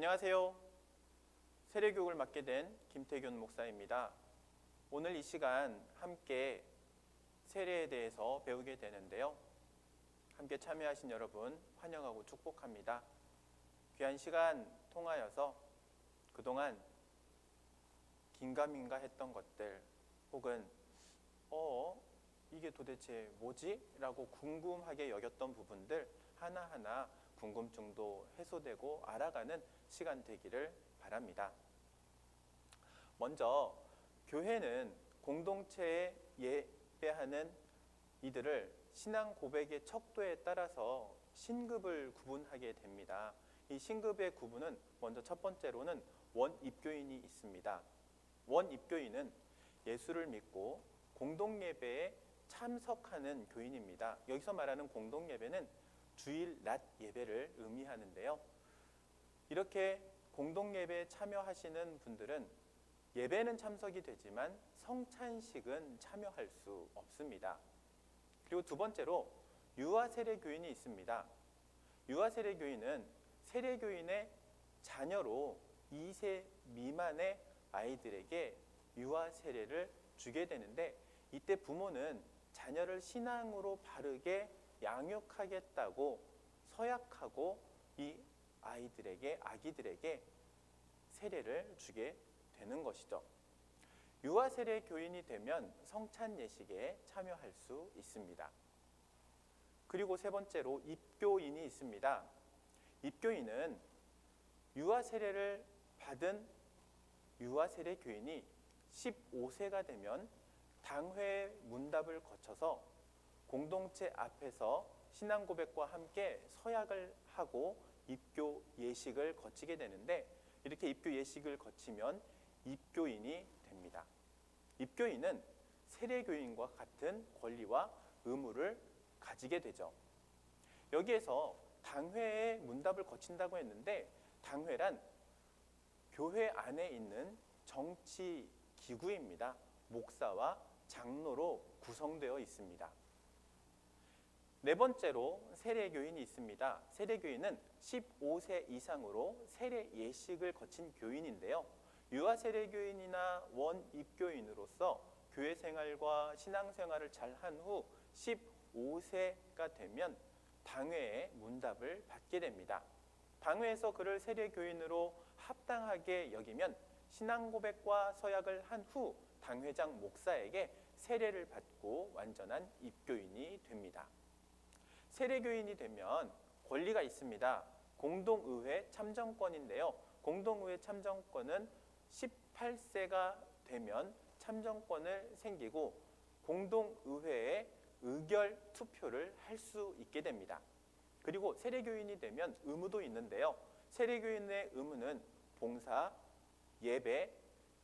안녕하세요. 세례교육을 맡게 된 김태균 목사입니다. 오늘 이 시간 함께 세례에 대해서 배우게 되는데요. 함께 참여하신 여러분 환영하고 축복합니다. 귀한 시간 통하여서 그동안 긴가민가 했던 것들 혹은 이게 도대체 뭐지? 라고 궁금하게 여겼던 부분들 하나하나 궁금증도 해소되고 알아가는 시간 되기를 바랍니다. 먼저 교회는 공동체에 예배하는 이들을 신앙 고백의 척도에 따라서 신급을 구분하게 됩니다. 이 신급의 구분은 먼저 첫 번째로는 원입교인이 있습니다. 원입교인은 예수를 믿고 공동예배에 참석하는 교인입니다. 여기서 말하는 공동예배는 주일 낮 예배를 의미하는데요. 이렇게 공동예배에 참여하시는 분들은 예배는 참석이 되지만 성찬식은 참여할 수 없습니다. 그리고 두 번째로 유아세례교인이 있습니다. 유아세례교인은 세례교인의 자녀로 2세 미만의 아이들에게 유아세례를 주게 되는데 이때 부모는 자녀를 신앙으로 바르게 양육하겠다고 서약하고 이 아기들에게 세례를 주게 되는 것이죠. 유아세례 교인이 되면 성찬 예식에 참여할 수 있습니다. 그리고 세 번째로 입교인이 있습니다. 입교인은 유아세례를 받은 유아세례 교인이 15세가 되면 당회 문답을 거쳐서 공동체 앞에서 신앙 고백과 함께 서약을 하고 입교 예식을 거치게 되는데 이렇게 입교 예식을 거치면 입교인이 됩니다. 입교인은 세례교인과 같은 권리와 의무를 가지게 되죠. 여기에서 당회의 문답을 거친다고 했는데 당회란 교회 안에 있는 정치 기구입니다. 목사와 장로로 구성되어 있습니다. 네 번째로 세례교인이 있습니다. 세례교인은 15세 이상으로 세례 예식을 거친 교인인데요. 유아세례교인이나 원입교인으로서 교회 생활과 신앙생활을 잘한 후 15세가 되면 당회의 문답을 받게 됩니다. 당회에서 그를 세례교인으로 합당하게 여기면 신앙 고백과 서약을 한 후 당회장 목사에게 세례를 받고 완전한 입교인이 됩니다. 세례교인이 되면 권리가 있습니다. 공동의회 참정권인데요. 공동의회 참정권은 18세가 되면 참정권을 생기고 공동의회에 의결 투표를 할 수 있게 됩니다. 그리고 세례교인이 되면 의무도 있는데요. 세례교인의 의무는 봉사, 예배,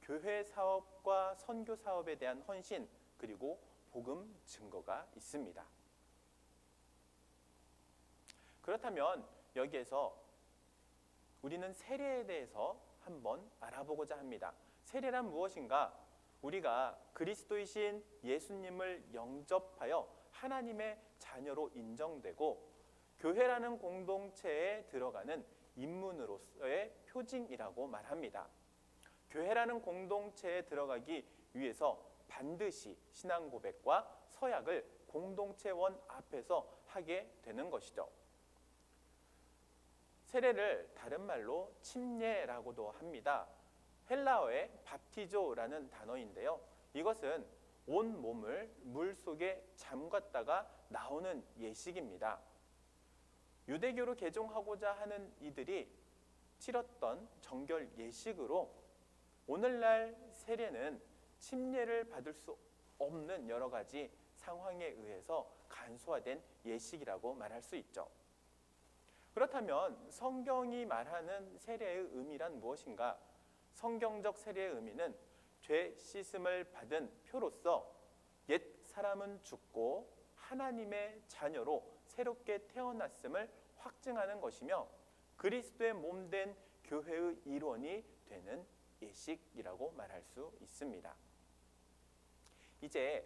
교회 사업과 선교 사업에 대한 헌신, 그리고 복음 증거가 있습니다. 그렇다면 여기에서 우리는 세례에 대해서 한번 알아보고자 합니다. 세례란 무엇인가? 우리가 그리스도이신 예수님을 영접하여 하나님의 자녀로 인정되고 교회라는 공동체에 들어가는 입문으로서의 표징이라고 말합니다. 교회라는 공동체에 들어가기 위해서 반드시 신앙 고백과 서약을 공동체원 앞에서 하게 되는 것이죠. 세례를 다른 말로 침례라고도 합니다. 헬라어의 밥티조라는 단어인데요. 이것은 온 몸을 물 속에 잠갔다가 나오는 예식입니다. 유대교로 개종하고자 하는 이들이 치렀던 정결 예식으로 오늘날 세례는 침례를 받을 수 없는 여러 가지 상황에 의해서 간소화된 예식이라고 말할 수 있죠. 그렇다면 성경이 말하는 세례의 의미란 무엇인가? 성경적 세례의 의미는 죄 씻음을 받은 표로서 옛 사람은 죽고 하나님의 자녀로 새롭게 태어났음을 확증하는 것이며 그리스도의 몸된 교회의 일원이 되는 예식이라고 말할 수 있습니다. 이제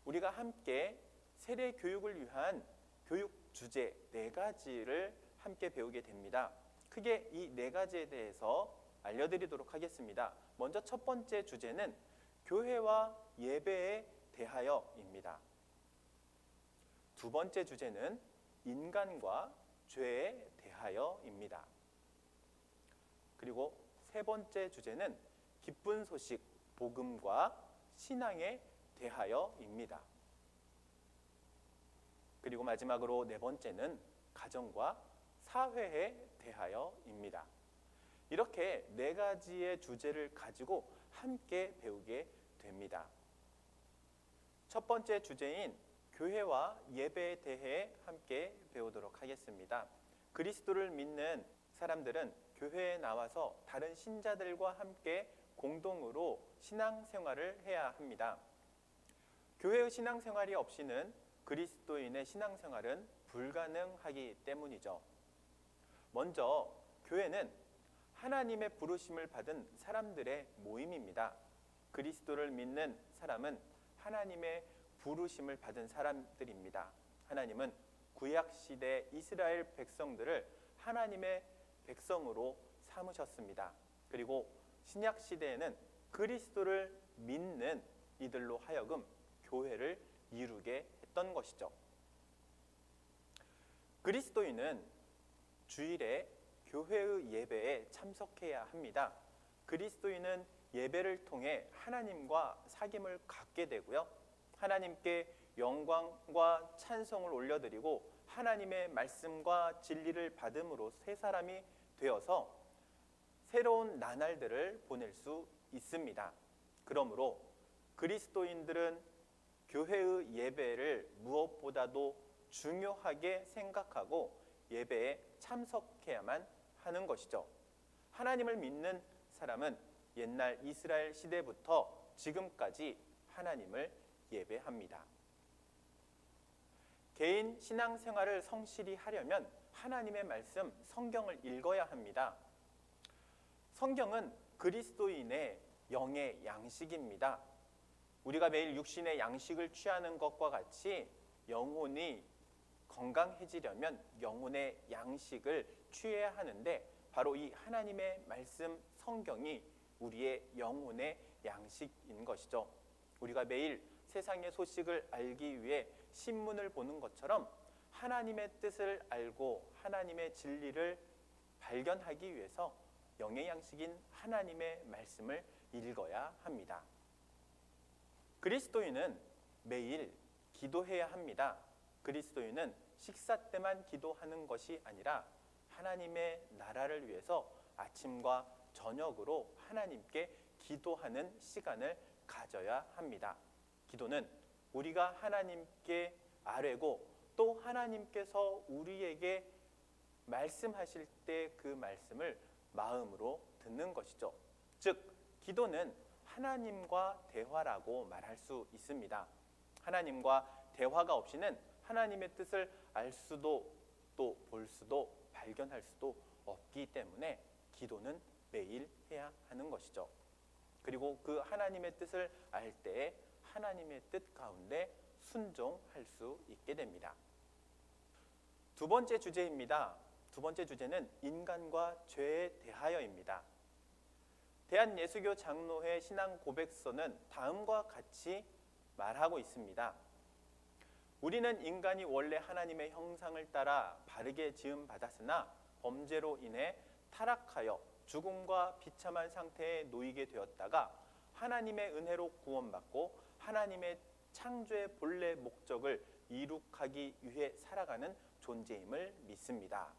우리가 함께 세례 교육을 위한 교육 주제 4가지를 함께 배우게 됩니다. 크게 이 네 가지에 대해서 알려드리도록 하겠습니다. 먼저 첫 번째 주제는 교회와 예배에 대하여입니다. 두 번째 주제는 인간과 죄에 대하여입니다. 그리고 세 번째 주제는 기쁜 소식, 복음과 신앙에 대하여입니다. 그리고 마지막으로 네 번째는 가정과 사회에 대하여입니다. 이렇게 네 가지의 주제를 가지고 함께 배우게 됩니다. 첫 번째 주제인 교회와 예배에 대해 함께 배우도록 하겠습니다. 그리스도를 믿는 사람들은 교회에 나와서 다른 신자들과 함께 공동으로 신앙생활을 해야 합니다. 교회의 신앙생활이 없이는 그리스도인의 신앙생활은 불가능하기 때문이죠. 먼저 교회는 하나님의 부르심을 받은 사람들의 모임입니다. 그리스도를 믿는 사람은 하나님의 부르심을 받은 사람들입니다. 하나님은 구약시대 이스라엘 백성들을 하나님의 백성으로 삼으셨습니다. 그리고 신약시대에는 그리스도를 믿는 이들로 하여금 교회를 이루게 했던 것이죠. 그리스도인은 주일에 교회의 예배에 참석해야 합니다. 그리스도인은 예배를 통해 하나님과 사귐을 갖게 되고요. 하나님께 영광과 찬송을 올려드리고 하나님의 말씀과 진리를 받음으로 새 사람이 되어서 새로운 나날들을 보낼 수 있습니다. 그러므로 그리스도인들은 교회의 예배를 무엇보다도 중요하게 생각하고 예배에 참석해야만 하는 것이죠. 하나님을 믿는 사람은 옛날 이스라엘 시대부터 지금까지 하나님을 예배합니다. 개인 신앙생활을 성실히 하려면 하나님의 말씀, 성경을 읽어야 합니다. 성경은 그리스도인의 영의 양식입니다. 우리가 매일 육신의 양식을 취하는 것과 같이 영혼이 건강해지려면 영혼의 양식을 취해야 하는데 바로 이 하나님의 말씀 성경이 우리의 영혼의 양식인 것이죠. 우리가 매일 세상의 소식을 알기 위해 신문을 보는 것처럼 하나님의 뜻을 알고 하나님의 진리를 발견하기 위해서 영의 양식인 하나님의 말씀을 읽어야 합니다. 그리스도인은 매일 기도해야 합니다. 그리스도인은 식사 때만 기도하는 것이 아니라 하나님의 나라를 위해서 아침과 저녁으로 하나님께 기도하는 시간을 가져야 합니다. 기도는 우리가 하나님께 아뢰고 또 하나님께서 우리에게 말씀하실 때 그 말씀을 마음으로 듣는 것이죠. 즉, 기도는 하나님과 대화라고 말할 수 있습니다. 하나님과 대화가 없이는 하나님의 뜻을 알 수도 또 볼 수도 발견할 수도 없기 때문에 기도는 매일 해야 하는 것이죠. 그리고 그 하나님의 뜻을 알 때에 하나님의 뜻 가운데 순종할 수 있게 됩니다. 두 번째 주제입니다. 두 번째 주제는 인간과 죄에 대하여입니다. 대한예수교 장로회 신앙 고백서는 다음과 같이 말하고 있습니다. 우리는 인간이 원래 하나님의 형상을 따라 바르게 지음 받았으나 범죄로 인해 타락하여 죽음과 비참한 상태에 놓이게 되었다가 하나님의 은혜로 구원받고 하나님의 창조의 본래 목적을 이룩하기 위해 살아가는 존재임을 믿습니다.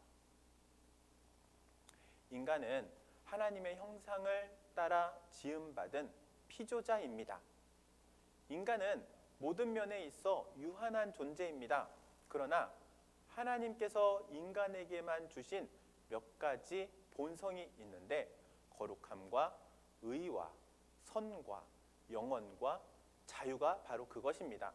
인간은 하나님의 형상을 따라 지음받은 피조자입니다. 인간은 모든 면에 있어 유한한 존재입니다. 그러나 하나님께서 인간에게만 주신 몇 가지 본성이 있는데 거룩함과 의와 선과 영원과 자유가 바로 그것입니다.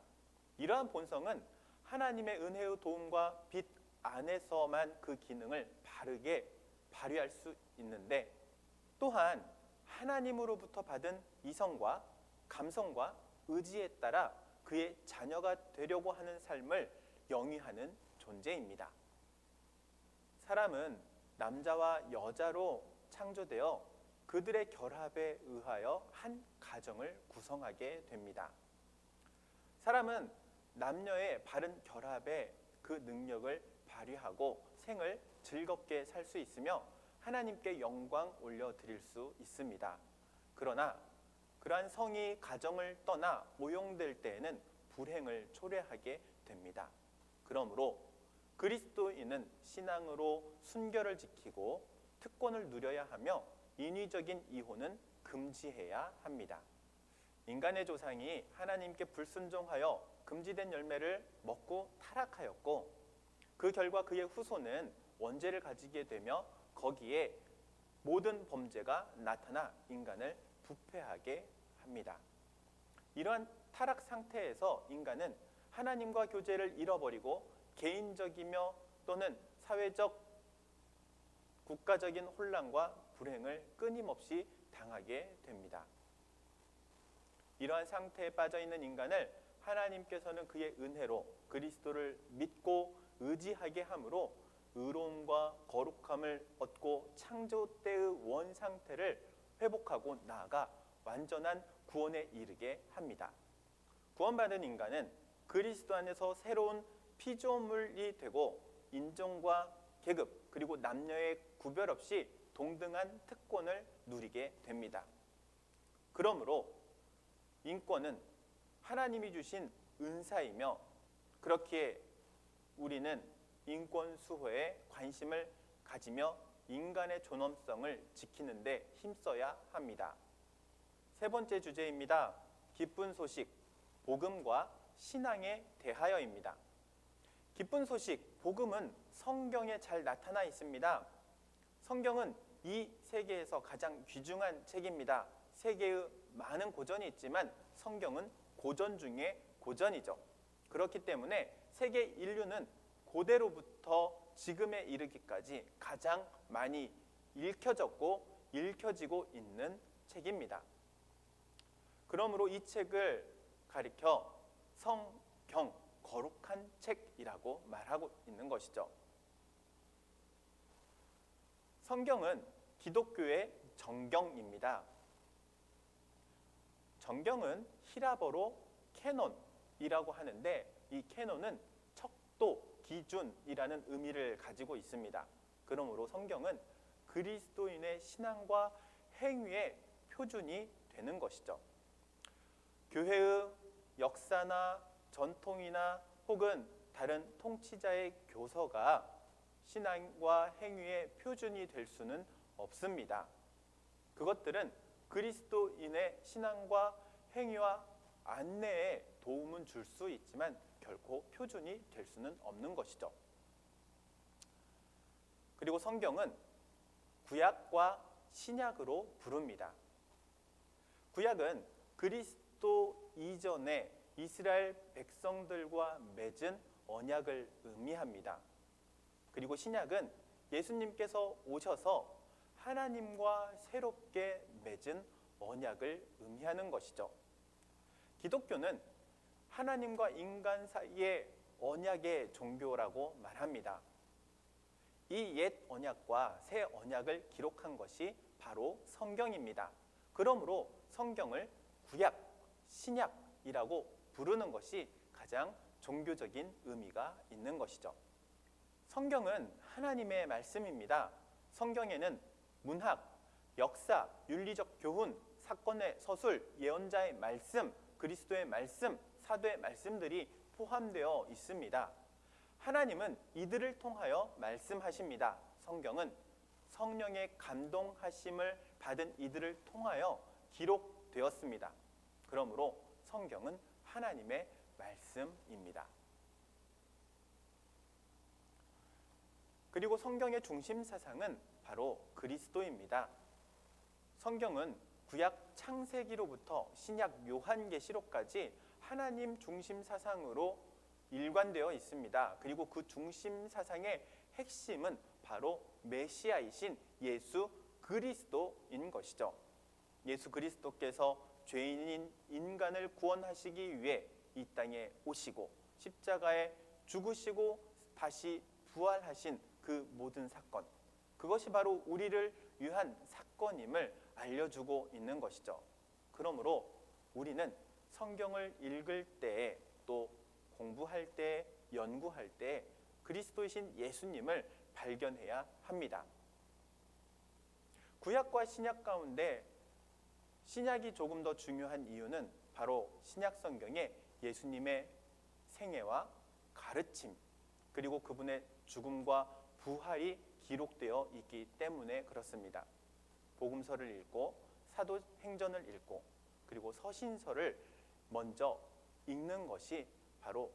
이러한 본성은 하나님의 은혜의 도움과 빛 안에서만 그 기능을 바르게 발휘할 수 있는데 또한 하나님으로부터 받은 이성과 감성과 의지에 따라 그의 자녀가 되려고 하는 삶을 영위하는 존재입니다. 사람은 남자와 여자로 창조되어 그들의 결합에 의하여 한 가정을 구성하게 됩니다. 사람은 남녀의 바른 결합에 그 능력을 발휘하고 생을 즐겁게 살 수 있으며 하나님께 영광 올려드릴 수 있습니다. 그러나 그러한 성이 가정을 떠나 오용될 때에는 불행을 초래하게 됩니다. 그러므로 그리스도인은 신앙으로 순결을 지키고 특권을 누려야 하며 인위적인 이혼은 금지해야 합니다. 인간의 조상이 하나님께 불순종하여 금지된 열매를 먹고 타락하였고 그 결과 그의 후손은 원죄를 가지게 되며 거기에 모든 범죄가 나타나 인간을 부패하게 합니다. 이러한 타락 상태에서 인간은 하나님과 교제를 잃어버리고 개인적이며 또는 사회적 국가적인 혼란과 불행을 끊임없이 당하게 됩니다. 이러한 상태에 빠져 있는 인간을 하나님께서는 그의 은혜로 그리스도를 믿고 의지하게 함으로 의로움과 거룩함을 얻고 창조 때의 원 상태를 회복하고 나아가 완전한 구원에 이르게 합니다. 구원받은 인간은 그리스도 안에서 새로운 피조물이 되고 인종과 계급 그리고 남녀의 구별 없이 동등한 특권을 누리게 됩니다. 그러므로 인권은 하나님이 주신 은사이며 그렇기에 우리는 인권 수호에 관심을 가지며 인간의 존엄성을 지키는 데 힘써야 합니다. 세 번째 주제입니다. 기쁜 소식, 복음과 신앙에 대하여입니다. 기쁜 소식, 복음은 성경에 잘 나타나 있습니다. 성경은 이 세계에서 가장 귀중한 책입니다. 세계의 많은 고전이 있지만 성경은 고전 중에 고전이죠. 그렇기 때문에 세계 인류는 고대로부터 지금에 이르기까지 가장 많이 읽혀졌고 읽혀지고 있는 책입니다. 그러므로 이 책을 가리켜 성경, 거룩한 책이라고 말하고 있는 것이죠. 성경은 기독교의 정경입니다. 정경은 히라버로 캐논이라고 하는데 이 캐논은 척도, 기준이라는 의미를 가지고 있습니다. 그러므로 성경은 그리스도인의 신앙과 행위의 표준이 되는 것이죠. 교회의 역사나 전통이나 혹은 다른 통치자의 교서가 신앙과 행위의 표준이 될 수는 없습니다. 그것들은 그리스도인의 신앙과 행위와 안내에 도움은 줄 수 있지만 결코 표준이 될 수는 없는 것이죠. 그리고 성경은 구약과 신약으로 부릅니다. 구약은 그리스도 이전에 이스라엘 백성들과 맺은 언약을 의미합니다. 그리고 신약은 예수님께서 오셔서 하나님과 새롭게 맺은 언약을 의미하는 것이죠. 기독교는 하나님과 인간 사이의 언약의 종교라고 말합니다. 이 옛 언약과 새 언약을 기록한 것이 바로 성경입니다. 그러므로 성경을 구약, 신약이라고 부르는 것이 가장 종교적인 의미가 있는 것이죠. 성경은 하나님의 말씀입니다. 성경에는 문학, 역사, 윤리적 교훈, 사건의 서술, 예언자의 말씀, 그리스도의 말씀, 사도의 말씀들이 포함되어 있습니다. 하나님은 이들을 통하여 말씀하십니다. 성경은 성령의 감동하심을 받은 이들을 통하여 기록되었습니다. 그러므로 성경은 하나님의 말씀입니다. 그리고 성경의 중심 사상은 바로 그리스도입니다. 성경은 구약 창세기로부터 신약 요한계시록까지 하나님 중심 사상으로 일관되어 있습니다. 그리고 그 중심 사상의 핵심은 바로 메시아이신 예수 그리스도인 것이죠. 예수 그리스도께서 죄인인 인간을 구원하시기 위해 이 땅에 오시고 십자가에 죽으시고 다시 부활하신 그 모든 사건, 그것이 바로 우리를 위한 사건임을 알려주고 있는 것이죠. 그러므로 우리는 성경을 읽을 때, 또 공부할 때, 연구할 때 그리스도이신 예수님을 발견해야 합니다. 구약과 신약 가운데 신약이 조금 더 중요한 이유는 바로 신약 성경에 예수님의 생애와 가르침, 그리고 그분의 죽음과 부활이 기록되어 있기 때문에 그렇습니다. 복음서를 읽고 사도행전을 읽고 그리고 서신서를 먼저 읽는 것이 바로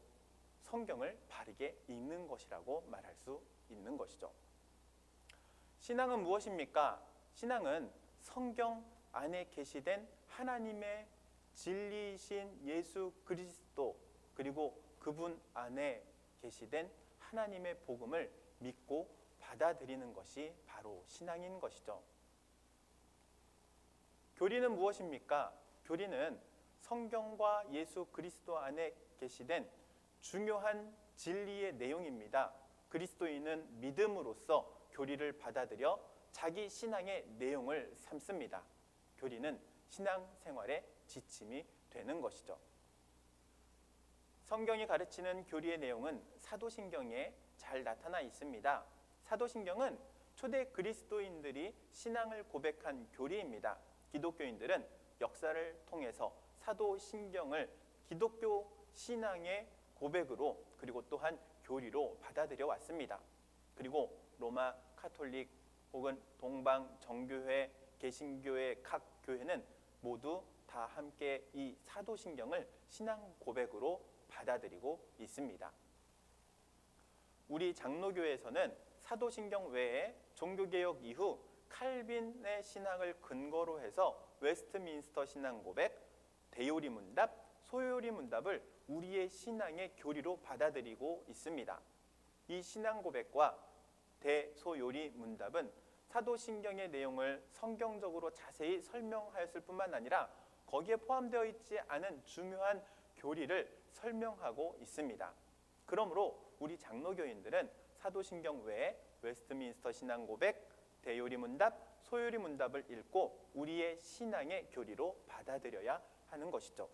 성경을 바르게 읽는 것이라고 말할 수 있는 것이죠. 신앙은 무엇입니까? 신앙은 성경 안에 계시된 하나님의 진리이신 예수 그리스도, 그리고 그분 안에 계시된 하나님의 복음을 믿고 받아들이는 것이 바로 신앙인 것이죠. 교리는 무엇입니까? 교리는 성경과 예수 그리스도 안에 계시된 중요한 진리의 내용입니다. 그리스도인은 믿음으로써 교리를 받아들여 자기 신앙의 내용을 삼습니다. 교리는 신앙생활의 지침이 되는 것이죠. 성경이 가르치는 교리의 내용은 사도신경에 잘 나타나 있습니다. 사도신경은 초대 그리스도인들이 신앙을 고백한 교리입니다. 기독교인들은 역사를 통해서 사도신경을 기독교 신앙의 고백으로, 그리고 또한 교리로 받아들여 왔습니다. 그리고 로마 카톨릭 혹은 동방 정교회, 개신교의 각 교회는 모두 다 함께 이 사도신경을 신앙 고백으로 받아들이고 있습니다. 우리 장로교에서는 사도신경 외에 종교개혁 이후 칼빈의 신학을 근거로 해서 웨스트민스터 신앙고백, 대요리 문답, 소요리 문답을 우리의 신앙의 교리로 받아들이고 있습니다. 이 신앙고백과 대소요리 문답은 사도신경의 내용을 성경적으로 자세히 설명하였을 뿐만 아니라 거기에 포함되어 있지 않은 중요한 교리를 설명하고 있습니다. 그러므로 우리 장로교인들은 사도신경 외에 웨스트민스터 신앙고백, 대요리 문답, 소요리 문답을 읽고 우리의 신앙의 교리로 받아들여야 하는 것이죠.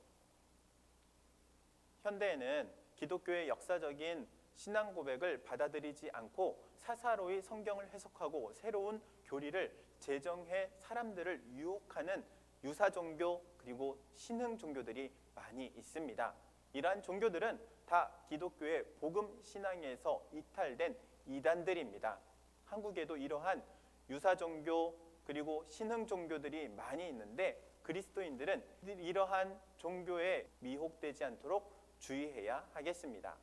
현대에는 기독교의 역사적인 신앙 고백을 받아들이지 않고 사사로이 성경을 해석하고 새로운 교리를 제정해 사람들을 유혹하는 유사 종교, 그리고 신흥 종교들이 많이 있습니다. 이러한 종교들은 다 기독교의 복음 신앙에서 이탈된 이단들입니다. 한국에도 이러한 유사 종교 그리고 신흥 종교들이 많이 있는데 그리스도인들은 이러한 종교에 미혹되지 않도록 주의해야 하겠습니다.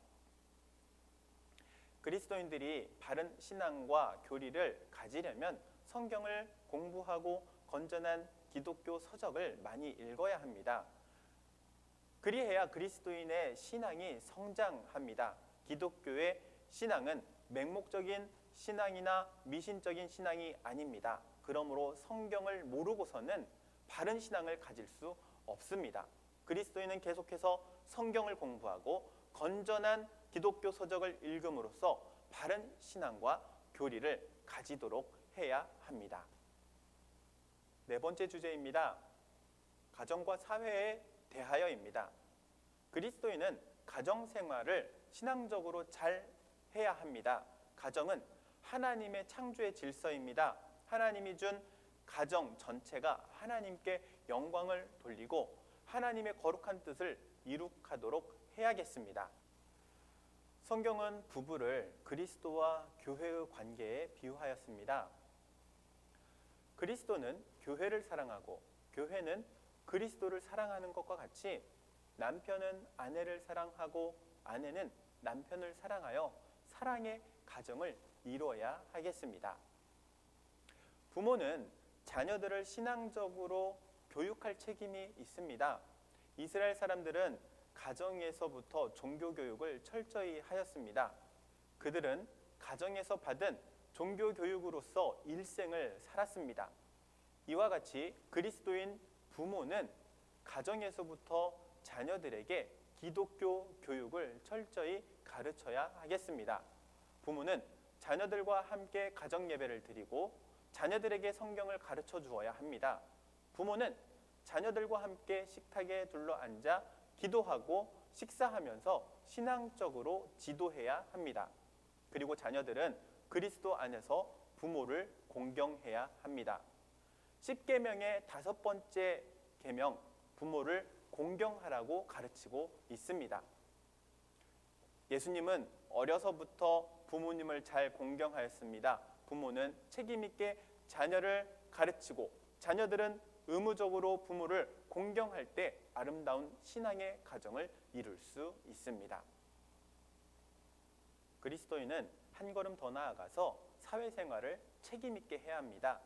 그리스도인들이 바른 신앙과 교리를 가지려면 성경을 공부하고 건전한 기독교 서적을 많이 읽어야 합니다. 그리해야 그리스도인의 신앙이 성장합니다. 기독교의 신앙은 맹목적인 신앙이나 미신적인 신앙이 아닙니다. 그러므로 성경을 모르고서는 바른 신앙을 가질 수 없습니다. 그리스도인은 계속해서 성경을 공부하고 건전한 기독교 서적을 읽음으로써 바른 신앙과 교리를 가지도록 해야 합니다. 네 번째 주제입니다. 가정과 사회에 대하여입니다. 그리스도인은 가정생활을 신앙적으로 잘 해야 합니다. 가정은 하나님의 창조의 질서입니다. 하나님이 준 가정 전체가 하나님께 영광을 돌리고 하나님의 거룩한 뜻을 이룩하도록 해야겠습니다. 성경은 부부를 그리스도와 교회의 관계에 비유하였습니다. 그리스도는 교회를 사랑하고 교회는 그리스도를 사랑하는 것과 같이 남편은 아내를 사랑하고 아내는 남편을 사랑하여 사랑의 가정을 이루어야 하겠습니다. 부모는 자녀들을 신앙적으로 교육할 책임이 있습니다. 이스라엘 사람들은 가정에서부터 종교교육을 철저히 하였습니다. 그들은 가정에서 받은 종교교육으로서 일생을 살았습니다. 이와 같이 그리스도인 부모는 가정에서부터 자녀들에게 기독교 교육을 철저히 가르쳐야 하겠습니다. 부모는 자녀들과 함께 가정 예배를 드리고 자녀들에게 성경을 가르쳐 주어야 합니다. 부모는 자녀들과 함께 식탁에 둘러앉아 기도하고 식사하면서 신앙적으로 지도해야 합니다. 그리고 자녀들은 그리스도 안에서 부모를 공경해야 합니다. 10계명의 5번째 계명, 부모를 공경하라고 가르치고 있습니다. 예수님은 어려서부터 부모님을 잘 공경하였습니다. 부모는 책임 있게 자녀를 가르치고 자녀들은 의무적으로 부모를 공경할 때 아름다운 신앙의 가정을 이룰 수 있습니다. 그리스도인은 한 걸음 더 나아가서 사회생활을 책임 있게 해야 합니다.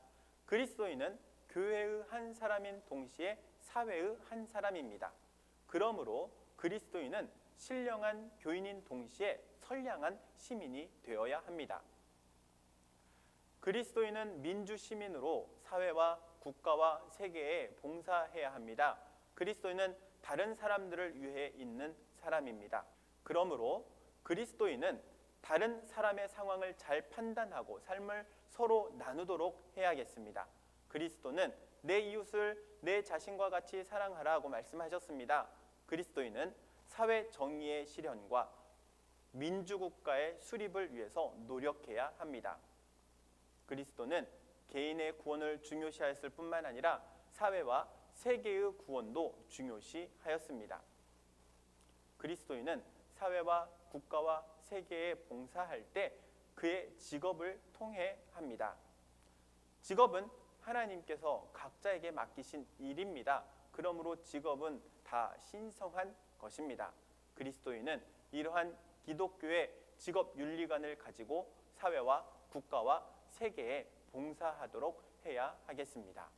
그리스도인은 교회의 한 사람인 동시에 사회의 한 사람입니다. 그러므로 그리스도인은 신령한 교인인 동시에 선량한 시민이 되어야 합니다. 그리스도인은 민주 시민으로 사회와 국가와 세계에 봉사해야 합니다. 그리스도인은 다른 사람들을 위해 있는 사람입니다. 그러므로 그리스도인은 다른 사람의 상황을 잘 판단하고 삶을 서로 나누도록 해야겠습니다. 그리스도는 내 이웃을 내 자신과 같이 사랑하라고 말씀하셨습니다. 그리스도인은 사회 정의의 실현과 민주국가의 수립을 위해서 노력해야 합니다. 그리스도는 개인의 구원을 중요시하였을 뿐만 아니라 사회와 세계의 구원도 중요시하였습니다. 그리스도인은 사회와 국가와 세계에 봉사할 때 그의 직업을 통해 합니다. 직업은 하나님께서 각자에게 맡기신 일입니다. 그러므로 직업은 다 신성한 것입니다. 그리스도인은 이러한 기독교의 직업 윤리관을 가지고 사회와 국가와 세계에 봉사하도록 해야 하겠습니다.